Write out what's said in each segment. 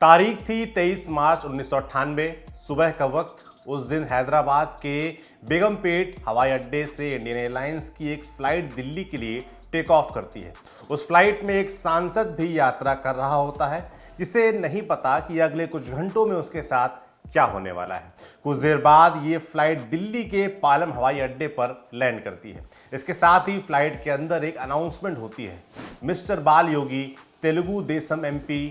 तारीख थी 23 मार्च 1998। सुबह का वक्त। उस दिन हैदराबाद के बेगमपेट हवाई अड्डे से इंडियन एयरलाइंस की एक फ्लाइट दिल्ली के लिए टेक ऑफ करती है। उस फ्लाइट में एक सांसद भी यात्रा कर रहा होता है, जिसे नहीं पता कि अगले कुछ घंटों में उसके साथ क्या होने वाला है। कुछ देर बाद ये फ्लाइट दिल्ली के पालम हवाई अड्डे पर लैंड करती है। इसके साथ ही फ्लाइट के अंदर एक अनाउंसमेंट होती है, mister Bal Yogi, Telugu Desam MP,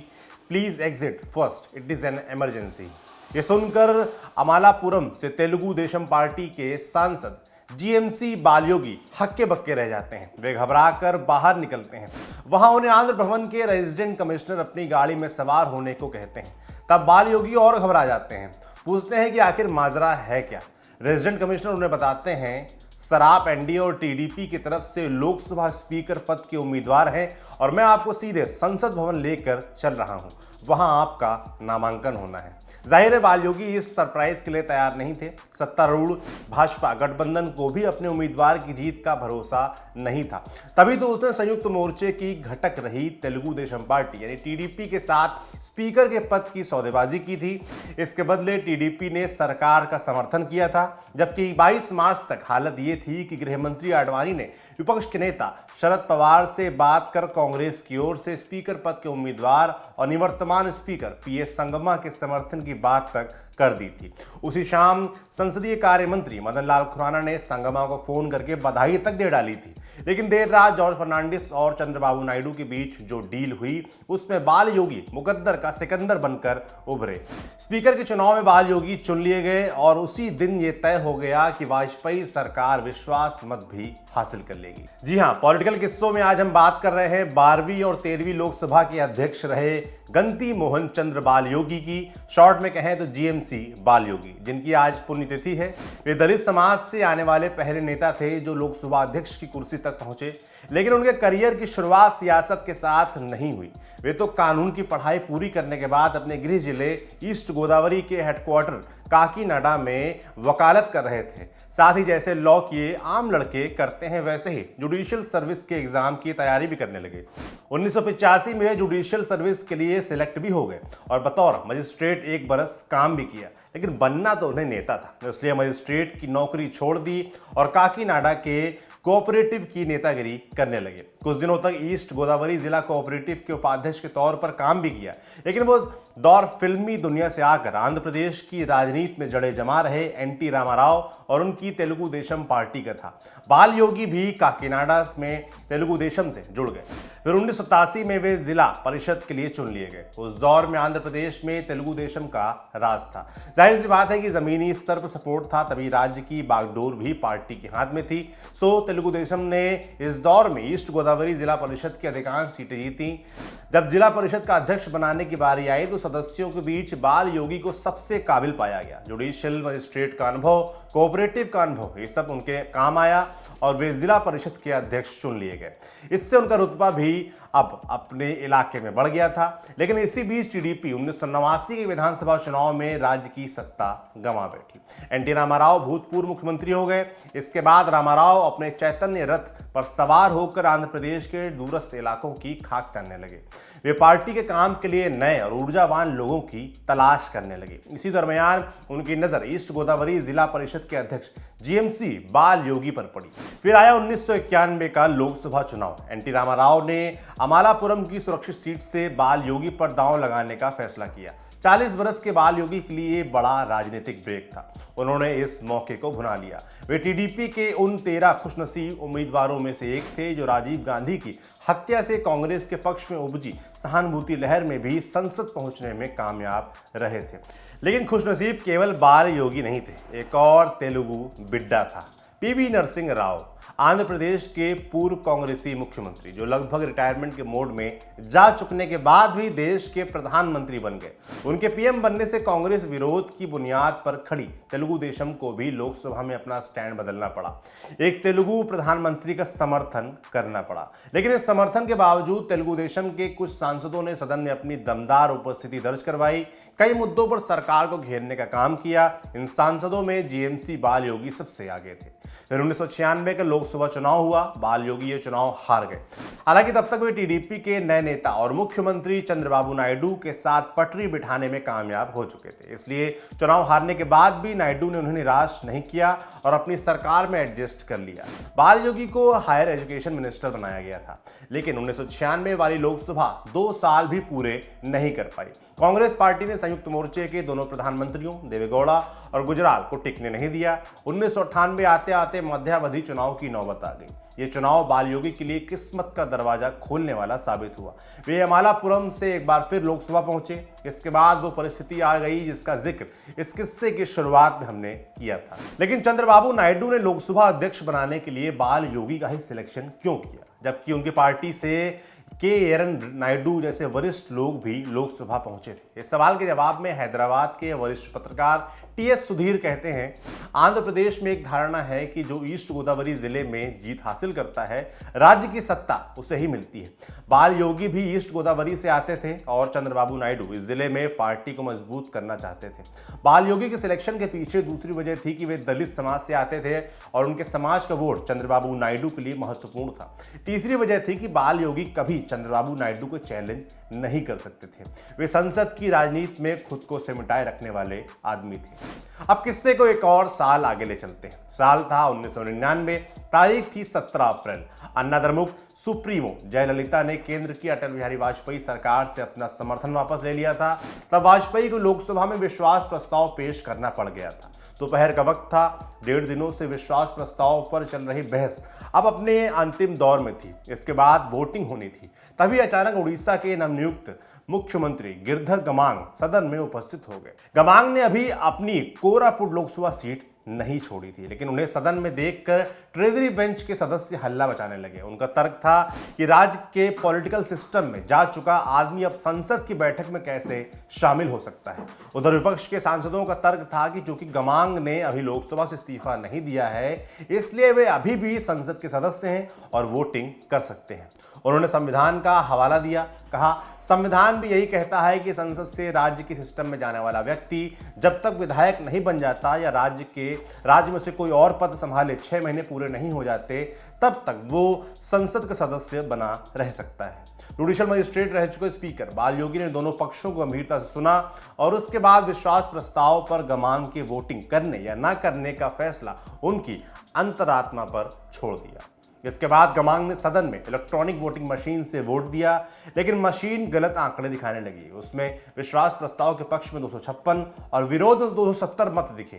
please exit first, it is an emergency. ये सुनकर अमालापुरम से तेलुगु देशम पार्टी के सांसद जीएमसी बालयोगी हक्के बक्के रह जाते हैं। वे घबराकर बाहर निकलते हैं। वहां उन्हें आंध्र भवन के रेजिडेंट कमिश्नर अपनी गाड़ी में सवार होने को कहते हैं। तब बालयोगी और घबरा जाते हैं, पूछते हैं कि आखिर माजरा है क्या। रेजिडेंट कमिश्नर उन्हें बताते हैं, सर आप एनडीए और टीडीपी की तरफ से लोकसभा स्पीकर पद के उम्मीदवार हैं और मैं आपको सीधे संसद भवन लेकर चल रहा हूं, वहां आपका नामांकन होना है। जाहिर है बालयोगी इस सरप्राइज के लिए तैयार नहीं थे। सत्तारूढ़ भाजपा गठबंधन को भी अपने उम्मीदवार की जीत का भरोसा नहीं था। तभी तो उसने संयुक्त मोर्चे की घटक रही तेलुगु देशम पार्टी यानी टीडीपी के साथ स्पीकर के पद की सौदेबाजी की थी। इसके बदले टीडीपी ने सरकार का समर्थन किया था, जबकि 22 मार्च तक हालत ये थी कि गृह मंत्री आडवाणी ने विपक्ष के नेता शरद पवार से बात कर कांग्रेस की ओर से स्पीकर पद के उम्मीदवार और निवर्तमान स्पीकर पीएस संगमा के समर्थन की बात तक कर दी थी। उसी शाम संसदीय कार्य मंत्री मदन लाल खुराना ने संगमा को फोन करके बधाई तक दे डाली थी। लेकिन देर रात जॉर्ज फर्नांडिस और चंद्रबाबू नायडू के बीच जो डील हुई, उसमें बाल योगी मुकद्दर का सिकंदर बनकर उभरे। स्पीकर के चुनाव में बाल योगी चुन लिए गए और उसी दिन ये तय हो गया कि वाजपेयी सरकार विश्वास मत भी हासिल कर लेगी। जी हां, पॉलिटिकल किस्सों में आज हम बात कर रहे हैं 12वीं और 13वीं लोकसभा के अध्यक्ष रहे गंती मोहन चंद्र बाल योगी की, शॉर्ट में कहें तो जीएमसी बाल योगी, जिनकी आज पुण्यतिथि है। वे दलित समाज से आने वाले पहले नेता थे जो लोकसभा अध्यक्ष की कुर्सी तक पहुंचे, लेकिन उनके करियर की शुरुआत सियासत के साथ नहीं हुई। वे तो कानून की पढ़ाई पूरी करने के बाद अपने गृह जिले ईस्ट गोदावरी के हेडक्वार्टर काकीनाडा में वकालत कर रहे थे। साथ ही जैसे लॉ किए आम लड़के करते हैं, वैसे ही जुडिशियल सर्विस के एग्जाम की तैयारी भी करने लगे। 1985 में जुडिशियल सर्विस के लिए सिलेक्ट भी हो गए और बतौर मजिस्ट्रेट 1 बरस काम भी किया, लेकिन बनना तो उन्हें नेता था, इसलिए मजिस्ट्रेट की नौकरी छोड़ दी और काकीनाडा के कोऑपरेटिव की नेतागिरी करने लगे। कुछ दिनों तक ईस्ट गोदावरी जिला कोऑपरेटिव के उपाध्यक्ष के तौर पर काम भी किया, लेकिन वो दौर फिल्मी दुनिया से आकर आंध्र प्रदेश की राजनीति में जड़े जमा रहे एनटी रामाराव और उनकी तेलुगु देशम पार्टी का था। बाल योगी भी काकीनाडा में तेलुगु देशम से जुड़ गए। फिर 1987 में वे जिला परिषद के लिए चुन लिए गए। उस दौर में आंध्र प्रदेश में तेलुगु देशम का राज था। जाहिर सी बात है कि जमीनी स्तर पर सपोर्ट था, तभी राज्य की बागडोर भी पार्टी के हाथ में थी। सो तेलुगु देशम ने इस दौर में ईस्ट गोदावरी जिला परिषद की अधिकांश सीटें जीती। जब जिला परिषद का अध्यक्ष बनाने की बारी आई तो सदस्यों के बीच बाल योगी को सबसे काबिल पाया गया। जुडिशियल मजिस्ट्रेट का अनुभव, कोऑपरेटिव का अनुभव, ये सब उनके काम आया और वे जिला परिषद के अध्यक्ष चुन लिए गए। इससे उनका रुतबा भी अब अपने इलाके में बढ़ गया था। लेकिन इसी बीच टीडीपी 1989 के विधानसभा चुनाव में राज्य की सत्ता गंवा बैठी। एनटी रामाराव भूतपूर्व मुख्यमंत्री हो गए। इसके बाद रामाराव अपने चैतन्य रथ पर सवार होकर आंध्र प्रदेश के दूरस्थ इलाकों की खाक तनने लगे। वे पार्टी के काम के लिए नए और ऊर्जावान लोगों की तलाश करने लगे। इसी दरमियान उनकी नजर ईस्ट गोदावरी जिला परिषद के अध्यक्ष जीएमसी बाल योगी पर पड़ी। फिर आया 1991 का लोकसभा चुनाव। एनटी रामाराव ने अमालापुरम की सुरक्षित सीट से बाल योगी पर दांव लगाने का फैसला किया। 40 बरस के बाल योगी के लिए बड़ा राजनीतिक ब्रेक था। उन्होंने इस मौके को भुना लिया। वे टीडीपी के उन 13 खुशनसीब उम्मीदवारों में से एक थे जो राजीव गांधी की हत्या से कांग्रेस के पक्ष में उपजी सहानुभूति लहर में भी संसद पहुंचने में कामयाब रहे थे। लेकिन खुशनसीब केवल बाल योगी नहीं थे, एक और तेलुगु बिड्डा था, पीवी नरसिंह राव, आंध्र प्रदेश के पूर्व कांग्रेसी मुख्यमंत्री जो लगभग रिटायरमेंट के मोड में जा चुकने के बाद भी देश के प्रधानमंत्री बन गए। उनके पीएम बनने से कांग्रेस विरोध की बुनियाद पर खड़ी तेलुगु देशम को भी लोकसभा में अपना स्टैंड बदलना पड़ा। एक तेलुगु प्रधानमंत्री का समर्थन करना पड़ा। लेकिन इस समर्थन के बावजूद तेलुगु देशम के कुछ सांसदों ने सदन में अपनी दमदार उपस्थिति दर्ज करवाई, कई मुद्दों पर सरकार को घेरने का काम किया। इन सांसदों में जीएमसी बाल योगी सबसे आगे थे। फिर 1996 के लोकसभा चुनाव हुआ, बाल योगी ये चुनाव हार गए। हालांकि तब तक वे टीडीपी के नए नेता और मुख्यमंत्री चंद्रबाबू नायडू के साथ पटरी बिठाने में कामयाब हो चुके थे। इसलिए चुनाव हारने के बाद भी नायडू ने उन्हें निराश नहीं किया और अपनी सरकार में एडजस्ट कर लिया। बाल योगी को हायर एजुकेशन मिनिस्टर बनाया गया था, लेकिन 1996 वाली लोकसभा 2 साल भी पूरे नहीं कर पाई। कांग्रेस पार्टी ने संयुक्त मोर्चे के दोनों प्रधानमंत्रियों देवेगौड़ा और गुजराल को टिकने नहीं दिया। 1998 आते आते मध्यावधि चुनाव की नौबत आ गई। ये चुनाव बाल योगी के लिए किस्मत का दरवाजा खोलने वाला साबित हुआ। वे अमालापुरम से एक बार फिर लोकसभा पहुंचे। इसके बाद वो परिस्थिति आ गई जिसका जिक्र इस किस्से की शुरुआत में हमने किया था। लेकिन चंद्रबाबू नायडू ने लोकसभा अध्यक्ष बनाने के लिए बाल योगी का ही सिलेक्शन क्यों किया, जबकि उनकी पार्टी से के एरन नायडू जैसे वरिष्ठ लोग भी लोकसभा पहुंचे थे। इस सवाल के जवाब में हैदराबाद के वरिष्ठ पत्रकार टीएस सुधीर कहते हैं, आंध्र प्रदेश में एक धारणा है कि जो ईस्ट गोदावरी जिले में जीत हासिल करता है, राज्य की सत्ता उसे ही मिलती है। बाल योगी भी ईस्ट गोदावरी से आते थे और चंद्रबाबू नायडू इस जिले में पार्टी को मजबूत करना चाहते थे। बाल योगी के सिलेक्शन के पीछे दूसरी वजह थी कि वे दलित समाज से आते थे और उनके समाज का वोट चंद्रबाबू नायडू के लिए महत्वपूर्ण था। तीसरी वजह थी कि बाल योगी कभी चंद्रबाबू नायडू को चैलेंज नहीं कर सकते थे। वे संसद की राजनीति में खुद को सिमटाए रखने वाले आदमी थे। अब किस्से को एक और साल आगे ले चलते हैं। साल था 1999, तारीख थी 17 अप्रैल। अन्ना द्रमुक सुप्रीमो जयललिता ने केंद्र की अटल बिहारी वाजपेयी सरकार से अपना समर्थन वापस ले लिया था। तब वाजपेयी को लोकसभा में विश्वास प्रस्ताव पेश करना पड़ गया था। दोपहर का वक्त था। 1.5 दिनों से विश्वास प्रस्ताव पर चल रही बहस अब अपने अंतिम दौर में थी। इसके बाद वोटिंग होनी थी। तभी अचानक उड़ीसा के नवनियुक्त मुख्यमंत्री गिरधर गमांग सदन में उपस्थित हो गए। गमांग ने अभी अपनी कोरापुट लोकसभा सीट नहीं छोड़ी थी, लेकिन उन्हें सदन में देखकर ट्रेजरी बेंच के सदस्य हल्ला मचाने लगे। उनका तर्क था कि राज्य के पॉलिटिकल सिस्टम में जा चुका आदमी अब संसद की बैठक में कैसे शामिल हो सकता है। उधर विपक्ष के सांसदों का तर्क था कि चूंकि गमांग ने अभी लोकसभा से इस्तीफा नहीं दिया है, इसलिए वे अभी भी संसद के सदस्य हैं और वोटिंग कर सकते हैं। उन्होंने संविधान का हवाला दिया, कहा संविधान भी यही कहता है कि संसद से राज्य के सिस्टम में जाने वाला व्यक्ति जब तक विधायक नहीं बन जाता या राज्य में से कोई और पद संभाले 6 महीने पूरे नहीं हो जाते, तब तक वो संसद का सदस्य बना रह सकता है। जुडिशियल मजिस्ट्रेट रह चुके स्पीकर बाल योगी ने दोनों पक्षों को गंभीरता से सुना और उसके बाद विश्वास प्रस्ताव पर गमांग की वोटिंग करने या न करने का फैसला उनकी अंतरात्मा पर छोड़ दिया। इसके बाद गमांग ने सदन में इलेक्ट्रॉनिक वोटिंग मशीन से वोट दिया, लेकिन मशीन गलत आंकड़े दिखाने लगी। उसमें विश्वास प्रस्ताव के पक्ष में 256 और विरोध में 270 मत दिखे।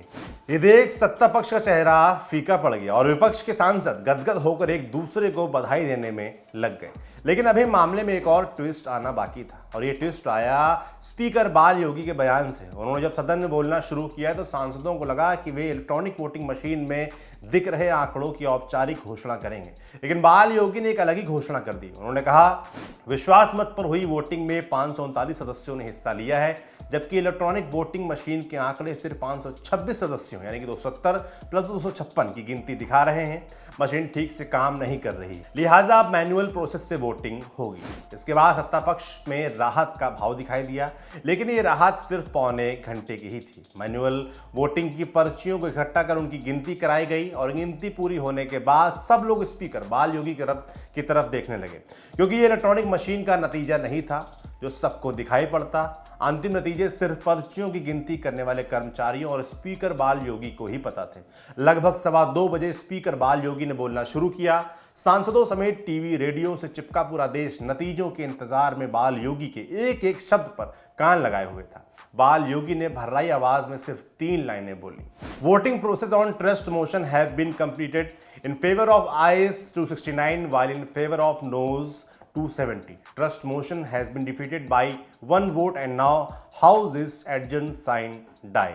ये देख सत्ता पक्ष का चेहरा फीका पड़ गया और विपक्ष के सांसद गदगद होकर एक दूसरे को बधाई देने में लग गए। लेकिन अभी मामले में एक और ट्विस्ट आना बाकी था और ये ट्विस्ट आया स्पीकर बाल योगी के बयान से। उन्होंने जब सदन में बोलना शुरू किया तो सांसदों को लगा कि वे इलेक्ट्रॉनिक वोटिंग मशीन में दिख रहे आंकड़ों की औपचारिक घोषणा करेंगे, लेकिन बाल योगी ने एक अलग ही घोषणा कर दी। उन्होंने कहा विश्वास मत पर हुई वोटिंग में 539 सदस्यों ने हिस्सा लिया है, जबकि इलेक्ट्रॉनिक वोटिंग मशीन के आंकड़े सिर्फ 526 सदस्यों यानी कि 270 प्लस 256 की गिनती दिखा रहे हैं। मशीन ठीक से काम नहीं कर रही, लिहाजा अब मैनुअल प्रोसेस से वोटिंग होगी। इसके बाद सत्ता पक्ष में राहत का भाव दिखाई दिया, लेकिन ये राहत सिर्फ पौने घंटे की ही थी। मैनुअल वोटिंग की पर्चियों को इकट्ठा कर उनकी गिनती कराई गई और गिनती पूरी होने के बाद सब लोग स्पीकर बाल योगी की तरफ देखने लगे, क्योंकि ये इलेक्ट्रॉनिक मशीन का नतीजा नहीं था जो सबको दिखाई पड़ता। अंतिम नतीजे सिर्फ पर्चियों की गिनती करने वाले कर्मचारियों और स्पीकर बाल योगी को ही पता थे। लगभग 2:15 बजे स्पीकर बाल योगी ने बोलना शुरू किया। सांसदों समेत टीवी रेडियो से चिपका पूरा देश नतीजों के इंतजार में बाल योगी के एक एक शब्द पर कान लगाए हुए था। बाल योगी ने भर्राई आवाज में सिर्फ 3 लाइनें बोली। Voting process on trust motion have been completed in favour of ayes 269 while in favor of noes 270. Trust motion has been defeated by 1 vote and now house is adjourned sign die.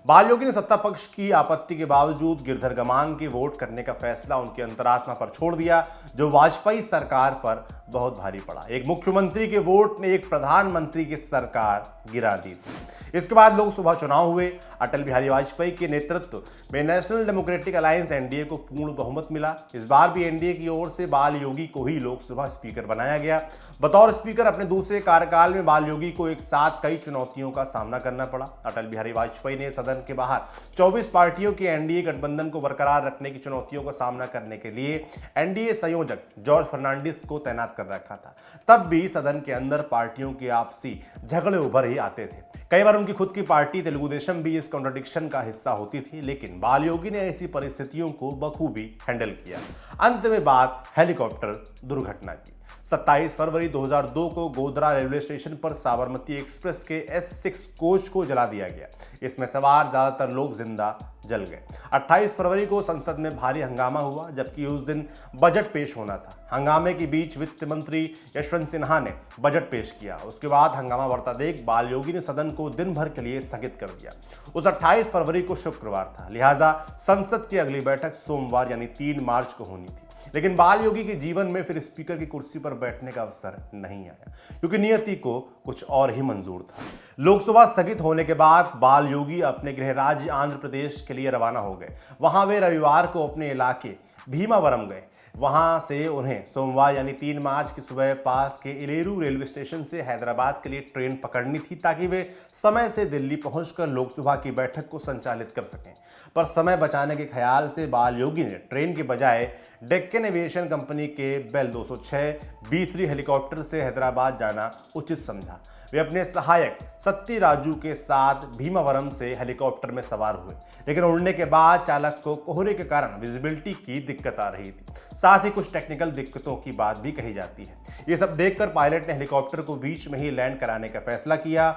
बाल योगी ने सत्ता पक्ष की आपत्ति के बावजूद गिरधर गमांग के vote करने का फैसला उनकी अंतरात्मा पर छोड़ दिया, जो वाजपेयी सरकार पर बहुत भारी पड़ा। एक मुख्यमंत्री के वोट ने एक प्रधानमंत्री की सरकार गिरा दी थी। इसके बाद लोकसभा चुनाव हुए। अटल बिहारी वाजपेयी के नेतृत्व में नेशनल डेमोक्रेटिक अलायंस एनडीए को पूर्ण बहुमत मिला। इस बार भी एनडीए की ओर से बाल योगी को ही लोकसभा स्पीकर बनाया गया। बतौर स्पीकर अपने दूसरे कार्यकाल में बाल योगी को एक साथ कई चुनौतियों का सामना करना पड़ा। अटल बिहारी वाजपेयी ने सदन के बाहर 24 पार्टियों के एनडीए गठबंधन को बरकरार रखने की चुनौतियों का सामना करने के लिए एनडीए संयोजक जॉर्ज फर्नांडिस को तैनात कर रखा था। तब भी सदन के अंदर पार्टियों के आपसी झगड़े उभर ही आते थे। कई बार उनकी खुद की पार्टी तेलुगु देशम भी इस कॉन्ट्रडिक्शन का हिस्सा होती थी, लेकिन बाल योगी ने ऐसी परिस्थितियों को बखूबी हैंडल किया। अंत में बात हेलीकॉप्टर दुर्घटना की। 27 फरवरी 2002 को गोधरा रेलवे स्टेशन पर साबरमती एक्सप्रेस के S6 कोच को जला दिया गया। इसमें सवार ज्यादातर लोग जिंदा जल गए। 28 फरवरी को संसद में भारी हंगामा हुआ, जबकि उस दिन बजट पेश होना था। हंगामे के बीच वित्त मंत्री यशवंत सिन्हा ने बजट पेश किया। उसके बाद हंगामा बढ़ता देख बाल योगी ने सदन को दिन भर के लिए स्थगित कर दिया। उस 28 फरवरी को शुक्रवार था, लिहाजा संसद की अगली बैठक सोमवार यानी 3 मार्च को होनी थी। लेकिन बाल योगी के जीवन में फिर स्पीकर की कुर्सी पर बैठने का अवसर नहीं आया, क्योंकि नियति को कुछ और ही मंजूर था। लोकसभा स्थगित होने के बाद बाल योगी अपने गृह राज्य आंध्र प्रदेश के लिए रवाना हो गए। वहां वे रविवार को अपने इलाके भीमावरम गए। वहां से उन्हें सोमवार यानी 3 मार्च की सुबह पास के इलेरू रेलवे स्टेशन से हैदराबाद के लिए ट्रेन पकड़नी थी, ताकि वे समय से दिल्ली पहुंचकर लोकसभा की बैठक को संचालित कर सकें। पर समय बचाने के ख्याल से बाल योगी ने ट्रेन के बजाय डेक्कन एविएशन कंपनी के बेल 206 B3 हेलीकॉप्टर से हैदराबाद जाना उचित समझा। वे अपने सहायक सत्ती राजू के साथ भीमावरम से हेलीकॉप्टर में सवार हुए, लेकिन उड़ने के बाद चालक को कोहरे के कारण विजिबिलिटी की दिक्कत आ रही थी। साथ ही कुछ टेक्निकल दिक्कतों की बात भी कही जाती है। ये सब देखकर पायलट ने हेलीकॉप्टर को बीच में ही लैंड कराने का फैसला किया।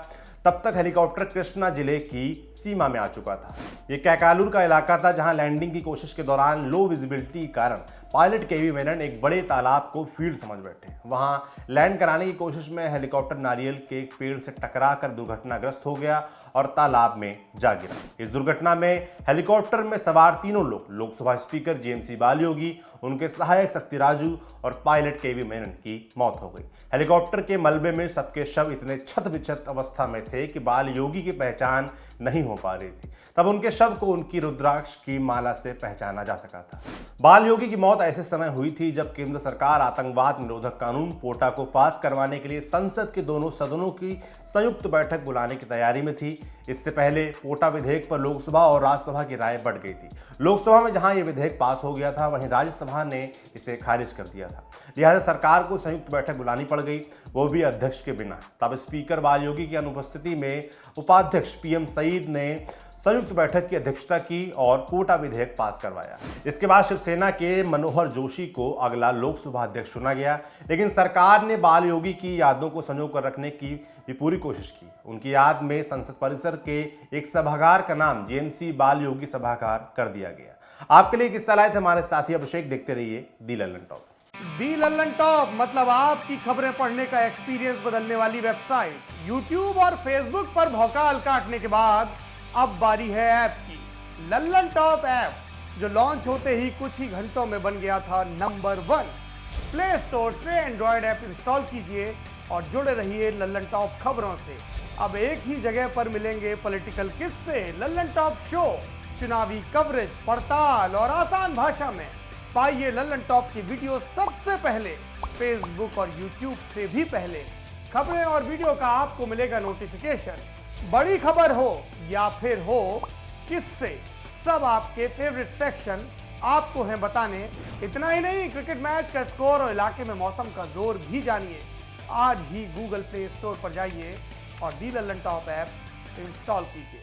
तब तक हेलीकॉप्टर कृष्णा जिले की सीमा में आ चुका था। ये कैकालूर का इलाका था, जहां लैंडिंग की कोशिश के दौरान लो विजिबिलिटी के कारण पायलट केवी मेनन एक बड़े तालाब को फील्ड समझ बैठे। वहां लैंड कराने की कोशिश में हेलीकॉप्टर नारियल के एक पेड़ से टकराकर दुर्घटनाग्रस्त हो गया और तालाब में जा गिरा। इस दुर्घटना में हेलीकॉप्टर में सवार तीनों लोग, लोकसभा स्पीकर जेएमसी बाल योगी, उनके सहायक सत्ती राजू और पायलट केवी मेनन की मौत हो गई। हेलीकॉप्टर के मलबे में सबके शव इतने छत विक्षत अवस्था में थे कि बाल योगी की पहचान नहीं हो पा रही थी। तब उनके शव को उनकी रुद्राक्ष की माला से पहचाना जा सका था। बाल योगी की मौत ऐसे समय हुई थी जब केंद्र सरकार आतंकवाद निरोधक कानून पोटा को पास करवाने के लिए संसद के दोनों सदनों की संयुक्त बैठक बुलाने की तैयारी में थी। इससे पहले पोटा विधेयक पर लोकसभा और राज्यसभा की राय बढ़ गई थी। लोकसभा में जहां यह विधेयक पास हो गया था, वहीं राज्यसभा ने इसे खारिज कर दिया था। लिहाजा सरकार को संयुक्त बैठक बुलानी पड़ गई, वो भी अध्यक्ष के बिना। तब स्पीकर बाल योगी की अनुपस्थिति में उपाध्यक्ष PM सईद ने संयुक्त बैठक की अध्यक्षता की और पोटा विधेयक पास करवाया। इसके बाद शिवसेना के मनोहर जोशी को अगला लोकसभा अध्यक्ष चुना गया, लेकिन सरकार ने बाल योगी की यादों को संजो कर रखने की भी पूरी कोशिश की। उनकी याद में संसद परिसर के एक सभागार का नाम जेएमसी बाल योगी सभागार कर दिया गया। आपके लिए किस्सा लाए थे हमारे साथी अभिषेक। देखते रहिए दी लल्लन टॉप। दी लल्लन टॉप मतलब आपकी खबरें पढ़ने का एक्सपीरियंस बदलने वाली वेबसाइट। यूट्यूब और फेसबुक पर भौकाल काटने के बाद अब बारी है ऐप की। लल्लन टॉप ऐप, जो लॉन्च होते ही कुछ ही घंटों में बन गया था नंबर 1। प्ले स्टोर से एंड्रॉयड ऐप इंस्टॉल कीजिए और जुड़े रहिए लल्लन टॉप खबरों से। अब एक ही जगह पर मिलेंगे पॉलिटिकल किस्से, लल्लन टॉप शो, चुनावी कवरेज, पड़ताल और आसान भाषा में। पाइए लल्लन टॉप की वीडियो सबसे पहले, फेसबुक और यूट्यूब से भी पहले। खबरें और वीडियो का आपको मिलेगा नोटिफिकेशन। बड़ी खबर हो या फिर हो किससे, सब आपके फेवरेट सेक्शन आपको हैं बताने। इतना ही नहीं, क्रिकेट मैच का स्कोर और इलाके में मौसम का जोर भी जानिए। आज ही गूगल प्ले स्टोर पर जाइए और दी लल्लन टॉप ऐप इंस्टॉल कीजिए।